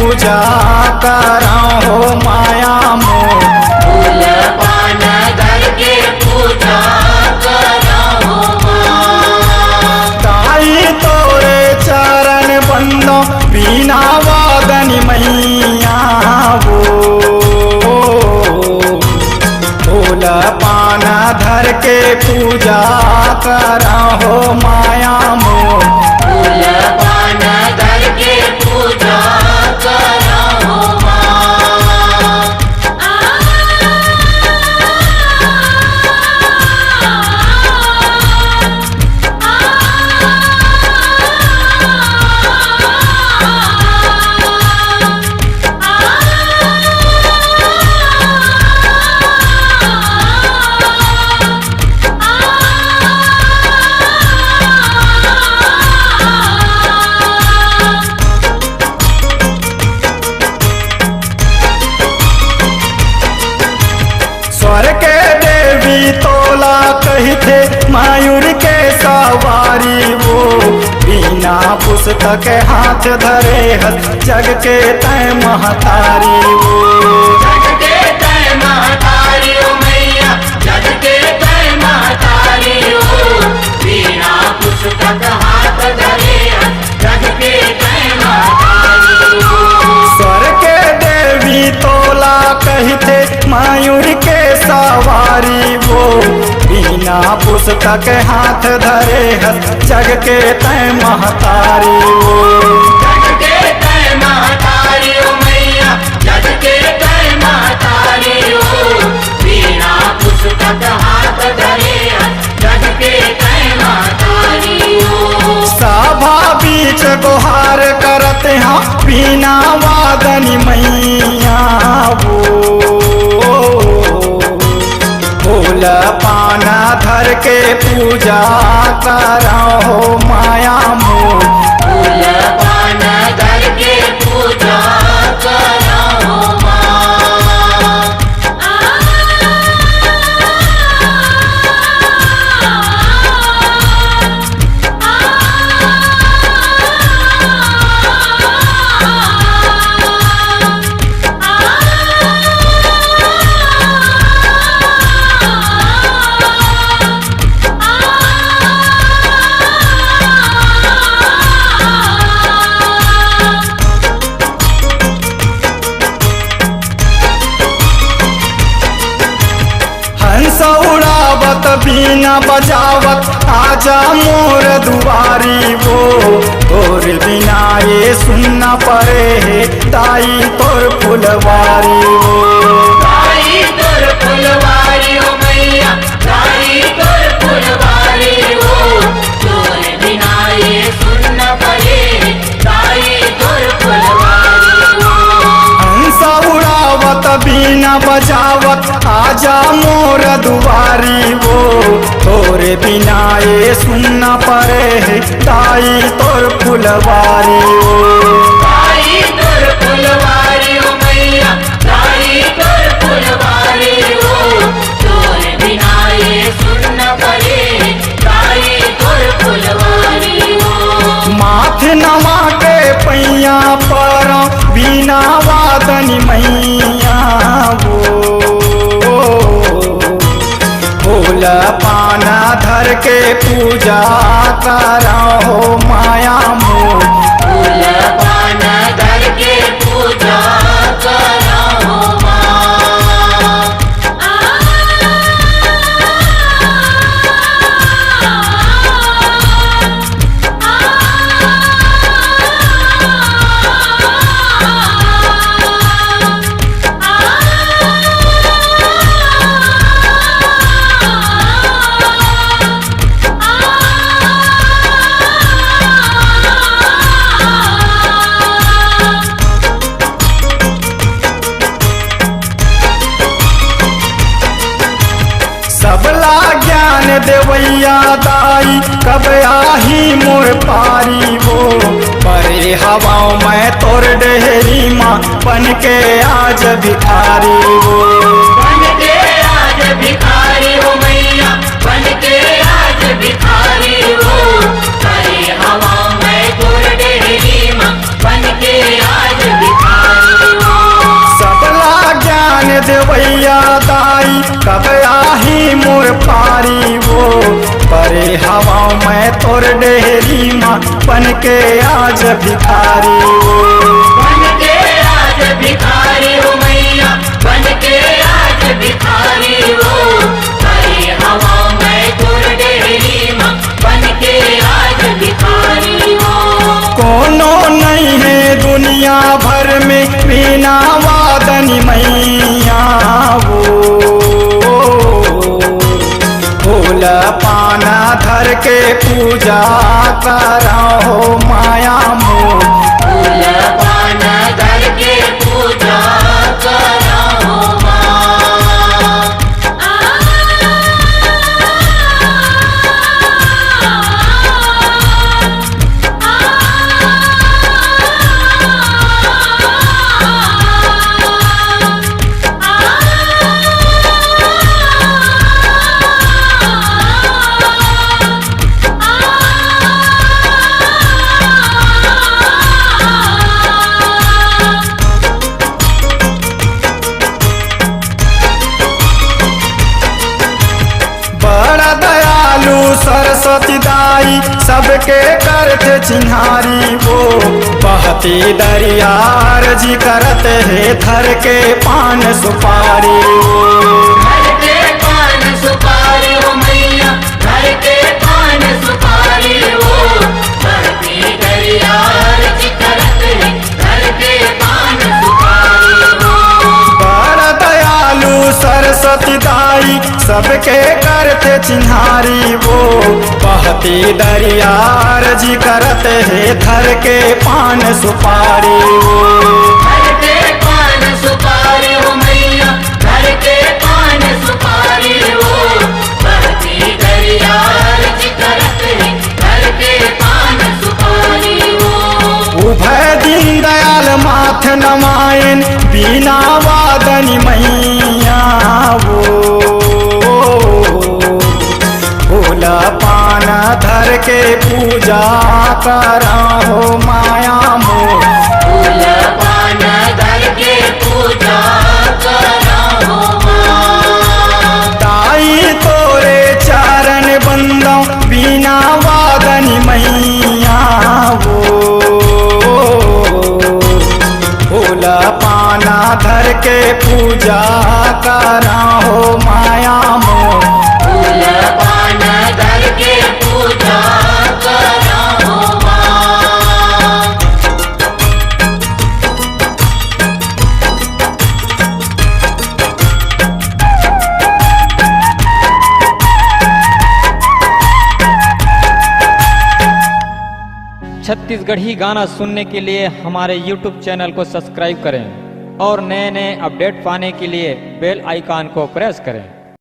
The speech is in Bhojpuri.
पूजा कराओ हो माया मोर। फूल पान धर के पूजा कराओ माँ। ताई तोरे चरण बंदो बिना वादनी मैया वो। फूल पान धर के पूजा कराओ हो माया मोर। फूल पान धर के पूजा कराओ माँ। स्वर के देवी तोला कहते मयूर के सवारी वो। बिना पुस्तक हाथ धरे हस जग के तय महतारी वो। जग के तय महतारी ओ मैया, जग के तय महतारी ओ। बिना पुस्तक हाथ धरे जग के तय महतारी ओ। स्वर के देवी तोला कहते मयूर के सवारी वो। बिना पुस्तक हाथ धरे हस जग के तय महतारी वो। जग के तय महतारी ओ मैया, जग के तय महतारी ओ। बिना पुस्तक हाथ धरे जग के तय महतारी ओ। सभा बीच गुहार करते हाँ बिना वादनी मैया वो। फूल पाना धर के पूजा कराओ हो माया मोर। फूल पान धर के पूजा कराओ माँ। हंस उड़ावत बीना बजावत आजा मोर दुआरी वो। तोर बिना ये सुनना पड़े है ताई तोर फुलवारी वो। ताई तोर फुलवारी ओ मैया, ताई तोर फुलवारी ओ। तोर बिना ये सुन पड़े ताई तोर फुलवारी ओ। हंस उड़ावत बीना बजावत आजा मोर दुआरी वो। तोरे बिना ये सुनना पड़े है ताई तोर फुलवारी वो। ताई तोर फुलवारी ओ मैया, ताई तोर फुलवारी ओ। तोर बिना ये सुन पड़े ताई तोर फुलवारी ओ। माथ नवा के पैया पर बिना वादनी मैया वो। फूल पाना धर के पूजा कराओ हो माया मोर। फूल पान धर के पूजा कराओ माँ। सबला ज्ञान देवैया दाई कब आही मोर पारी वो। परे हवाओं में तोर डेहरी माँ बन के आज भिखारी वो। बन के आज भिखारी हो मैया, बन के आज भिखारी हो। करे हवा में तोड़ डेहरी माँ, बन के आज भिखारी तोर डेहरी माँ बन के आज भिखारी हो। बन के आज भिखारी हो मैया, बन के आज भिखारी हो। हरे हवा में तोर डेहरी माँ बन के आज भिखारी हो। कोनो नहीं है दुनिया भर में बिना वादनी मैया वो। फूल पाना धर के पूजा कराओ माया मोह। फूल पान धर के पूजा कराओ माँ। बड़ा दयालु सरस्वती दाई सबके करते चिन्हारी वो। बहती दरिया अर्जी करते है धर के पान सुपारी वो। घर के पान सुपारी हो मैया, घर के पान सुपारी हो। भक्ति दरिया अर्ज करत है घर के पान सुपारी हो। बड़ा दयालु सरस्वती दाई सबके करते चिन्हारी वो। बहती दरिया अर्जी करते है धर के पान सुपारी वो। घर के पान सुपारी हो मैया, घर के पान सुपारी हो। भक्ति दरिया अर्ज करत है घर के पान सुपारी हो। उभय दीन दयाल माथ नमायन बिना वादनी मैया वो। फूल पान धर के पूजा कराओ माया मोह। फूल पान धर के पूजा कराओ माँ। दाई तोरे चरण बंदो बिना वादनी मैया वो। फूल पाना धर के पूजा कराओ माया मोह। फूल पान धर के पूजा कराओ माँ। छत्तीसगढ़ी गाना सुनने के लिए हमारे YouTube चैनल को सब्सक्राइब करें और नए नए अपडेट पाने के लिए बेल आइकॉन को प्रेस करें।